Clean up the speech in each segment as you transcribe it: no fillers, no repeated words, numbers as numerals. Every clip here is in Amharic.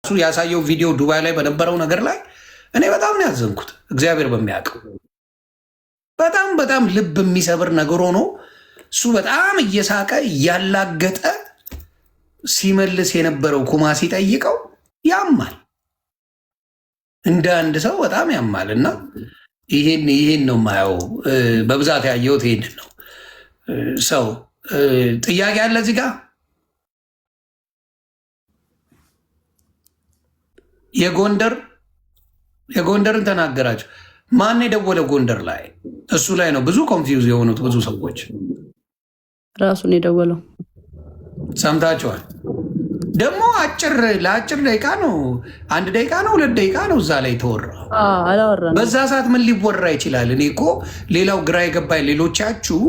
እሱ ያሳየው ቪዲዮ ዱባይ ላይ በነበረው ነገር ላይ እኔ በጣም ነው ያዘንኩት። እግዚአብሔር በሚያውቀው በጣም በጣም ልብ የሚሰብር ነገር ሆኖ እሱ በጣም እየሳቀ እያላገጠ ሲመልስ የነበረው ኩማ ሲጠይቀው ያማል፣ እንደ አንድ ሰው በጣም ያማል። እና ይሄን ነው የማየው በብዛት ያየሁት ይሄንን ነው። ሰው ጥያቄ አለ እዚህ ጋር የጎንደርን ተናገራቸው። ማን የደወለ ጎንደር ላይ? እሱ ላይ ነው ብዙ ኮንፊውዝ የሆኑት ብዙ ሰዎች። ራሱን የደወለው ሰምታችኋል። ደግሞ ለአጭር ደቂቃ ነው፣ 1 ደቂቃ ነው 2 ደቂቃ ነው እዛ ላይ ተወራ። በዛ ሰዓት ምን ሊወራ ይችላል? እኔ እኮ ሌላው ግራ የገባኝ ሌሎቻችሁ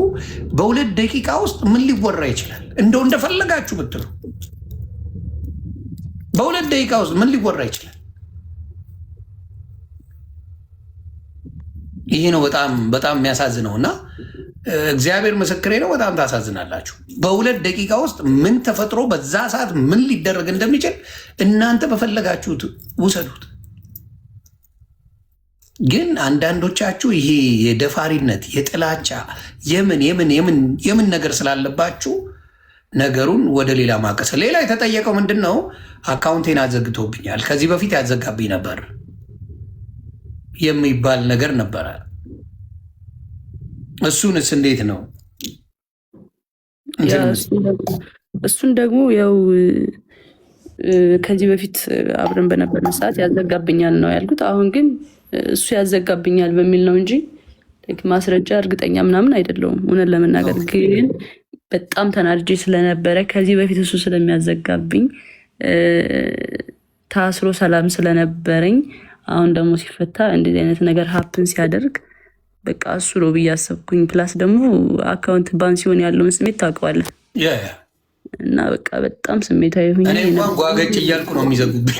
በ2 ደቂቃ ውስጥ ምን ሊወራ ይችላል? እንደው እንደፈለጋችሁ ብትሉ በ2 ደቂቃ ውስጥ ምን ሊወራ ይችላል? ይሄ ነው በጣም በጣም የሚያሳዝነው። እና እግዚአብሔር ምስክሬ ነው፣ በጣም ታሳዝናላችሁ። በ2 ደቂቃ ውስጥ ምን ተፈጥሮ በዛ ሰዓት ምን ሊደረግ እንደሚችል እናንተ በፈለጋችሁት ውሰዱት። ግን አንዳንዶቻችሁ ይሄ የደፋሪነት የጥላቻ የምን ነገር ስላለባችሁ ነገሩን ወደ ሌላ ማቀሰ። ሌላ የተጠየቀው ምንድን ነው? አካውንቴን አዘግቶብኛል፣ ከዚህ በፊት ያዘጋብኝ ነበር የሚባል ነገር ነበረ። እሱንስ እንዴት ነው? እሱን ደግሞ ያው ከዚህ በፊት አብረን በነበርን ሰዓት ያዘጋብኛል ነው ያልኩት። አሁን ግን እሱ ያዘጋብኛል በሚል ነው እንጂ ማስረጃ እርግጠኛ ምናምን አይደለውም። እውነት ለመናገር ግን በጣም ተናድጄ ስለነበረ ከዚህ በፊት እሱ ስለሚያዘጋብኝ ታስሮ ሰላም ስለነበረኝ አሁን ደግሞ ሲፈታ እንደዚህ አይነት ነገር ሀፕን ሲያደርግ በቃ እሱ ነው ብዬ አሰብኩኝ። ፕላስ ደግሞ አካውንት ባን ሲሆን ያለውን ስሜት ታውቀዋለህ። እና በቃ በጣም ስሜታዊ ሆኜ እኔ እንኳን ጓገጭ እያልኩ ነው የሚዘጉብኝ።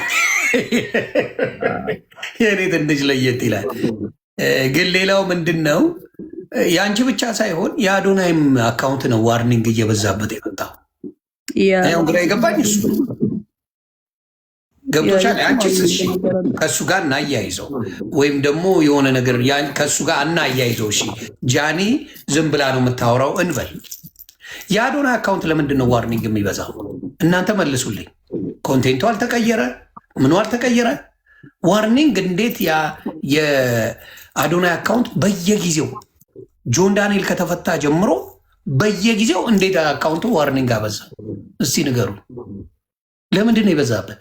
የእኔ ትንሽ ለየት ይላል። ግን ሌላው ምንድን ነው የአንቺ ብቻ ሳይሆን የአዶናይም አካውንት ነው ዋርኒንግ እየበዛበት የመጣው። ግራ የገባኝ እሱ ገብቶሻል። አንቺስ እሺ ከእሱ ጋር እናያይዘው ወይም ደግሞ የሆነ ነገር ከእሱ ጋር እናያይዘው። እሺ ጃኒ ዝም ብላ ነው የምታወራው እንበል። የአዶናይ አካውንት ለምንድን ነው ዋርኒንግ የሚበዛው? እናንተ መልሱልኝ። ኮንቴንቱ አልተቀየረ፣ ምኑ አልተቀየረ። ዋርኒንግ እንዴት የአዶናይ አካውንት በየጊዜው ጆን ዳንኤል ከተፈታ ጀምሮ በየጊዜው እንዴት አካውንቱ ዋርኒንግ አበዛ? እስቲ ንገሩ። ለምንድን ነው የበዛበት?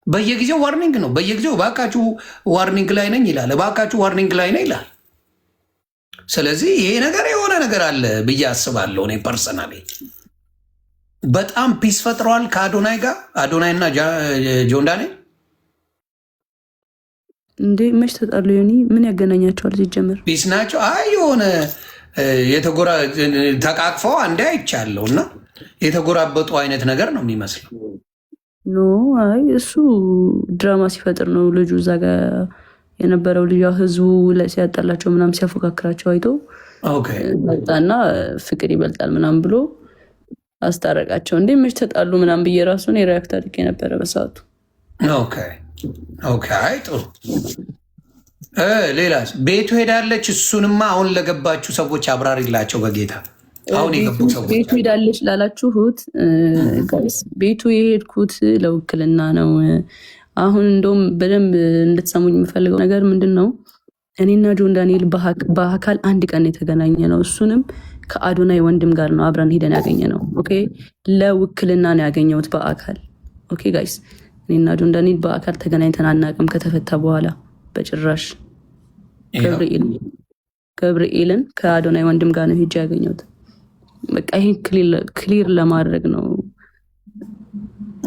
በየጊዜው ዋርኒንግ ነው። በየጊዜው እባካችሁ ዋርኒንግ ላይ ነኝ ይላል፣ እባካችሁ ዋርኒንግ ላይ ነኝ ይላል። ስለዚህ ይሄ ነገር የሆነ ነገር አለ ብዬ አስባለሁ። እኔ ፐርሰናሊ በጣም ፒስ ፈጥረዋል ከአዶናይ ጋር። አዶናይ እና ጆን ዳንኤል እንዴ መች ተጣሉ? ዮኒ ምን ያገናኛቸዋል? ሲጀምር ፒስ ናቸው። አይ የሆነ ተቃቅፈው አንዴ አይቻለሁ እና የተጎራበጡ አይነት ነገር ነው የሚመስለው። ኖ አይ እሱ ድራማ ሲፈጥር ነው። ልጁ እዛ ጋር የነበረው ልጅ ህዝቡ ሲያጣላቸው ምናምን ሲያፎካክራቸው አይቶ መጣና ፍቅር ይበልጣል ምናምን ብሎ አስታረቃቸው። እንዴ መች ተጣሉ ምናምን ብዬ ራሱን የሪያክት አድርጌ ነበረ በሰዓቱ። አይ ጥሩ። ሌላስ? ቤቱ ሄዳለች። እሱንማ አሁን ለገባችሁ ሰዎች አብራሪላቸው በጌታ። አሁን የገቡ ሰዎች ቤቱ ሄዳለች ላላችሁት ቤቱ የሄድኩት ለውክልና ነው። አሁን እንደውም በደንብ እንድትሰሙኝ የምፈልገው ነገር ምንድን ነው፣ እኔና ጆን ዳንኤል በአካል 1 ቀን የተገናኘ ነው። እሱንም ከአዶናይ ወንድም ጋር ነው አብረን ሄደን ያገኘ ነው። ኦኬ ለውክልና ነው ያገኘሁት በአካል። ኦኬ ጋይስ፣ እኔና ጆን ዳንኤል በአካል ተገናኝተን አናውቅም ከተፈታ በኋላ በጭራሽ። ገብርኤልን ከአዶናይ ወንድም ጋር ነው ሄጄ ያገኘሁት። በቃ ይሄን ክሊር ለማድረግ ነው።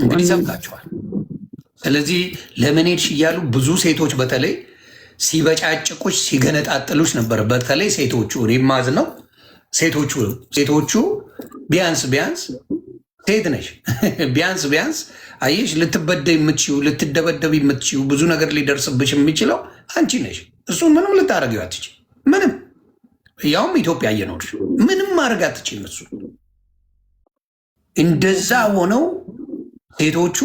እንግዲህ ሰምታችኋል። ስለዚህ ለምን ሄድሽ እያሉ ብዙ ሴቶች በተለይ ሲበጫጭቁሽ ሲገነጣጥሉሽ ነበር። በተለይ ሴቶቹ ማዝ ነው ሴቶቹ ቢያንስ ሴት ነሽ ቢያንስ አየሽ ልትበደ የምትችው ልትደበደብ የምትችው ብዙ ነገር ሊደርስብሽ የሚችለው አንቺ ነሽ። እሱን ምንም ልታደርጊው አትችይ። ምንም ያውም ኢትዮጵያ እየኖርሽ ምንም ማድረግ አትችይም። እሱ እንደዛ ሆነው ሴቶቹ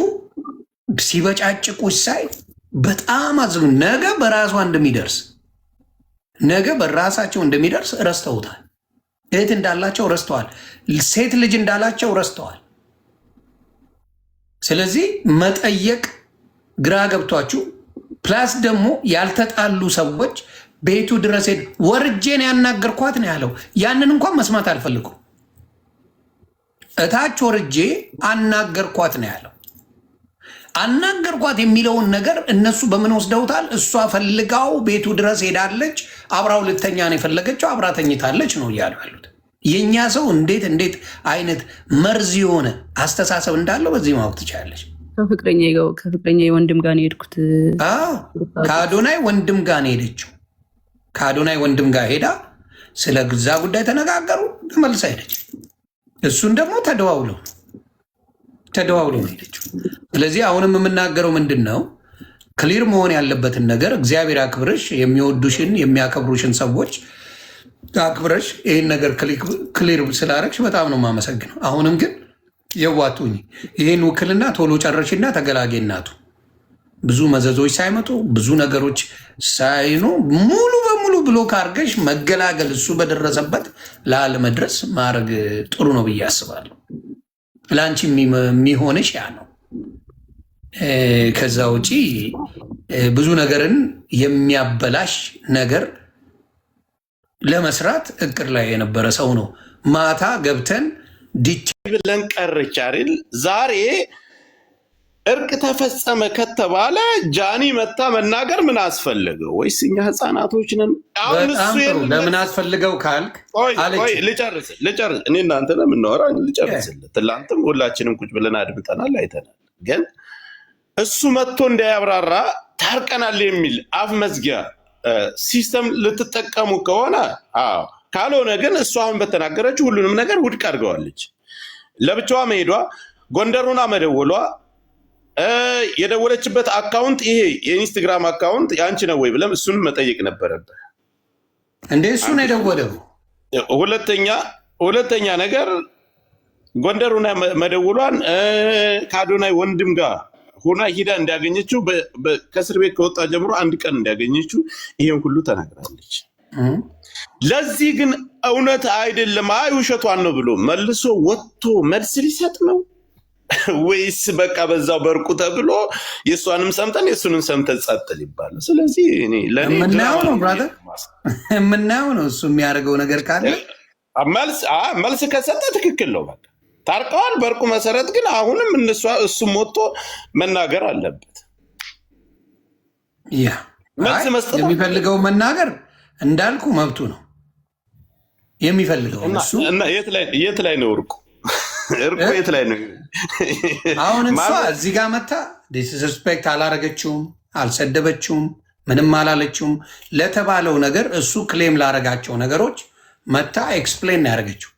ሲበጫጭቁሽ ሳይ በጣም አዝኑ። ነገ በራሷ እንደሚደርስ ነገ በራሳቸው እንደሚደርስ ረስተውታል። እህት እንዳላቸው ረስተዋል። ሴት ልጅ እንዳላቸው ረስተዋል። ስለዚህ መጠየቅ ግራ ገብቷችሁ ፕላስ ደግሞ ያልተጣሉ ሰዎች ቤቱ ድረስ ወርጄን ያናገርኳት ነው ያለው። ያንን እንኳን መስማት አልፈልጉም። እታች ወርጄ አናገርኳት ነው ያለው። አናገርኳት የሚለውን ነገር እነሱ በምን ወስደውታል? እሷ ፈልጋው ቤቱ ድረስ ሄዳለች፣ አብራው ልተኛ ነው የፈለገችው፣ አብራ ተኝታለች ነው እያሉ ያሉት። የእኛ ሰው እንዴት አይነት መርዝ የሆነ አስተሳሰብ እንዳለው በዚህ ማወቅ ትችላለች። ከፍቅረኛ ወንድም ጋር ነው የሄድኩት። ከአዶናይ ወንድም ጋር ነው ሄደችው። ከአዶናይ ወንድም ጋር ሄዳ ስለ ግዛ ጉዳይ ተነጋገሩ፣ ተመልሳ ሄደች። እሱን ደግሞ ተደዋውለው ነው ሄደችው። ስለዚህ አሁንም የምናገረው ምንድን ነው? ክሊር መሆን ያለበትን ነገር እግዚአብሔር አክብረሽ የሚወዱሽን የሚያከብሩሽን ሰዎች አክብረሽ ይህን ነገር ክሊር ስላረግሽ በጣም ነው የማመሰግነው። አሁንም ግን የዋቱኝ ይህን ውክልና ቶሎ ጨረሽና ተገላጌናቱ ብዙ መዘዞች ሳይመጡ ብዙ ነገሮች ሳይኑ ሙሉ በሙሉ ብሎክ አድርገሽ መገላገል እሱ በደረሰበት ላለመድረስ ማድረግ ጥሩ ነው ብዬ አስባለሁ። ለአንቺ የሚሆንሽ ያ ነው። ከዛ ውጪ ብዙ ነገርን የሚያበላሽ ነገር ለመስራት እቅድ ላይ የነበረ ሰው ነው። ማታ ገብተን ዲቻ ብለን ቀርቻ አይደል? ዛሬ እርቅ ተፈጸመ ከተባለ ጃኒ መታ መናገር ምን አስፈልገው? ወይስ እኛ ህፃናቶች ነን? አሁን እሱ ለምን አስፈልገው ካልክ ልጨርስ እኔ እናንተ ለምናወራ ልጨርስልህ። ትላንትም ሁላችንም ቁጭ ብለን አድምጠናል፣ አይተናል። ግን እሱ መጥቶ እንዳያብራራ ታርቀናል የሚል አፍ መዝጊያ ሲስተም ልትጠቀሙ ከሆነ አዎ፣ ካልሆነ ግን እሱ አሁን በተናገረችው ሁሉንም ነገር ውድቅ አድርገዋለች። ለብቻዋ መሄዷ፣ ጎንደሩና መደወሏ፣ የደወለችበት አካውንት ይሄ የኢንስታግራም አካውንት የአንቺ ነው ወይ ብለም እሱን መጠየቅ ነበረብህ እንዴ? እሱ ነው የደወለው። ሁለተኛ ነገር ጎንደሩና መደወሏን ከአዶናይ ወንድም ጋር ሆና ሂዳ እንዲያገኘችው ከእስር ቤት ከወጣ ጀምሮ አንድ ቀን እንዲያገኘችው ይሄን ሁሉ ተናግራለች። ለዚህ ግን እውነት አይደለም አይ ውሸቷን ነው ብሎ መልሶ ወጥቶ መልስ ሊሰጥ ነው ወይስ በቃ በዛው በርቁ ተብሎ የእሷንም ሰምተን የእሱንም ሰምተን ጸጥ ሊባል? ስለዚህ እኔ ለእኔ የምናየው ነው ብራዘር፣ የምናየው ነው። እሱ የሚያደርገው ነገር ካለ መልስ ከሰጠ ትክክል ነው። በቃ ታርቀዋል። በርቁ መሰረት ግን አሁንም እሱም ወጥቶ መናገር አለበት። ያ መልስ መስጠት የሚፈልገው መናገር እንዳልኩ መብቱ ነው የሚፈልገው። እሱ የት ላይ ነው እርቁ? እርቁ የት ላይ ነው? አሁን እሷ እዚህ ጋር መታ ዲስሪስፔክት አላረገችውም፣ አልሰደበችውም፣ ምንም አላለችውም። ለተባለው ነገር እሱ ክሌም ላረጋቸው ነገሮች መታ ኤክስፕሌን ያደረገችው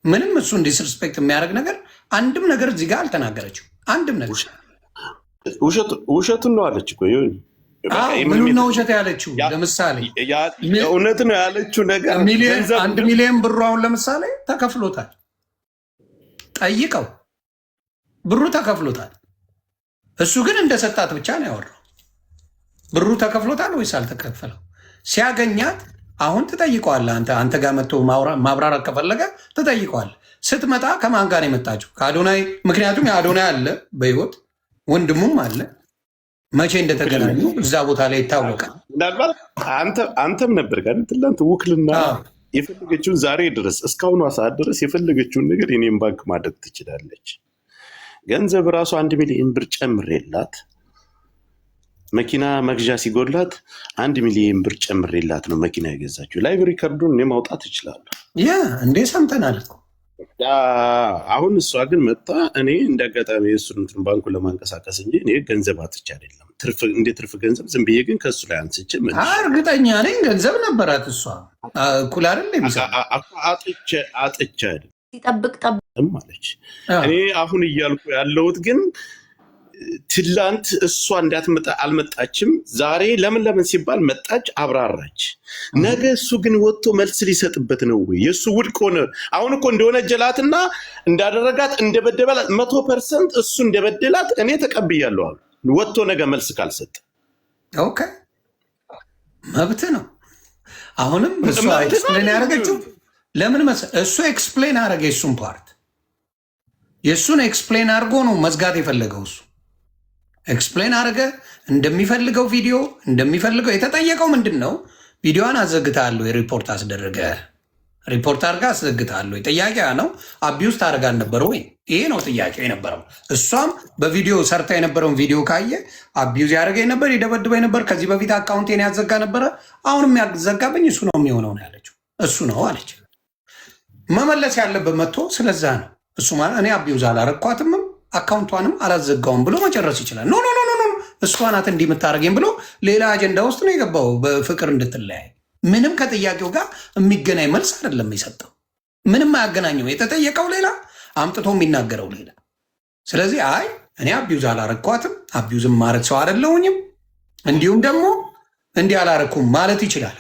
ምንም እሱን ዲስሪስፔክት የሚያደርግ ነገር አንድም ነገር እዚህ ጋር አልተናገረችው። አንድም ነገር ውሸቱን ነው አለች እኮ ይሁን ምኑ ነው ውሸት ያለችው? ለምሳሌ እውነት ነው ያለችው ነገር 1 ሚሊዮን ብሩ አሁን ለምሳሌ ተከፍሎታል። ጠይቀው ብሩ ተከፍሎታል። እሱ ግን እንደሰጣት ብቻ ነው ያወራው። ብሩ ተከፍሎታል ወይስ አልተከፈለው? ሲያገኛት አሁን ትጠይቀዋለህ። አንተ ጋር መጥቶ ማብራራት ከፈለገ ትጠይቀዋለህ። ስትመጣ ከማን ጋር የመጣችው? ከአዶናይ። ምክንያቱም የአዶናይ አለ በህይወት ወንድሙም አለ። መቼ እንደተገናኙ እዛ ቦታ ላይ ይታወቃል። ምናልባት አንተም ነበር ጋር ትላንት ውክልና የፈለገችውን ዛሬ ድረስ እስካሁኗ ሰዓት ድረስ የፈለገችውን ነገር የኔም ባንክ ማድረግ ትችላለች። ገንዘብ ራሱ 1 ሚሊዮን ብር ጨምሬላት መኪና መግዣ ሲጎላት 1 ሚሊዮን ብር ጨምሬላት ነው መኪና የገዛችው። ላይቭ ሪከርዱን እኔ ማውጣት እችላለሁ። ያ እንዴ ሰምተናል እኮ። አሁን እሷ ግን መጣ እኔ እንዳጋጣሚ የእሱን ባንኩን ለማንቀሳቀስ እንጂ እኔ ገንዘብ አጥቼ አይደለም። እንደ ትርፍ ገንዘብ ዝም ብዬ ግን ከእሱ ላይ አንስቼ እርግጠኛ ነኝ ገንዘብ ነበራት እሷ። እኩል አይደል አጥቼ አይደል ሲጠብቅ ማለች። እኔ አሁን እያልኩ ያለሁት ግን ትላንት እሷ እንዳትመጣ አልመጣችም። ዛሬ ለምን ሲባል መጣች፣ አብራራች። ነገ እሱ ግን ወጥቶ መልስ ሊሰጥበት ነው ወይ? የእሱ ውድቅ ሆነ። አሁን እኮ እንደሆነ ጀላትና እንዳደረጋት እንደበደበላት 100% እሱ እንደበደላት እኔ ተቀብያለሁ። ወጥቶ ነገ መልስ ካልሰጠ ኦኬ መብት ነው። አሁንም እሱ ኤክስፕሌን ያደረገችው ለምን መሰለህ? እሱ ኤክስፕሌን አደረገ የሱን ፓርት የሱን ኤክስፕሌን አድርጎ ነው መዝጋት የፈለገው። እሱ ኤክስፕሌን አደረገ እንደሚፈልገው ቪዲዮ እንደሚፈልገው። የተጠየቀው ምንድን ነው? ቪዲዮዋን አዘግታለሁ የሪፖርት አስደረገ ሪፖርት አድርጋ አስዘግታለሁ። ጥያቄ ነው። አቢውስ ታደርጋ አልነበረ ወይ? ይሄ ነው ጥያቄው የነበረው። እሷም በቪዲዮ ሰርታ የነበረውን ቪዲዮ ካየ አቢውዝ ያደረገኝ ነበር፣ ይደበድበኝ ነበር፣ ከዚህ በፊት አካውንቴን ያዘጋ ነበረ፣ አሁንም ያዘጋብኝ እሱ ነው የሚሆነው ነው ያለችው። እሱ ነው አለች። መመለስ ያለበት መጥቶ ስለዛ ነው እሱ ማለት እኔ አቢውዝ አላረኳትምም አካውንቷንም አላዘጋውም ብሎ መጨረስ ይችላል። ኖ ኖ ኖ ኖ እሷ ናት እንዲህ የምታደርገኝ ብሎ ሌላ አጀንዳ ውስጥ ነው የገባው። በፍቅር እንድትለያይ ምንም ከጥያቄው ጋር የሚገናኝ መልስ አይደለም የሰጠው። ምንም አያገናኘው። የተጠየቀው ሌላ አምጥቶ የሚናገረው ሌላ። ስለዚህ አይ እኔ አቢውዝ አላረኳትም አቢውዝም ማድረግ ሰው አይደለሁኝም እንዲሁም ደግሞ እንዲህ አላረኩም ማለት ይችላል።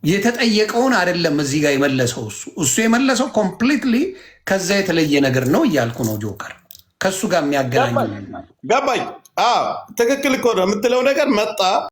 የተጠየቀውን አይደለም እዚህ ጋር የመለሰው እሱ የመለሰው ኮምፕሊትሊ ከዛ የተለየ ነገር ነው እያልኩ ነው። ጆከር ከሱ ጋር የሚያገናኝ ገባኝ። ትክክል እኮ ነው የምትለው ነገር መጣ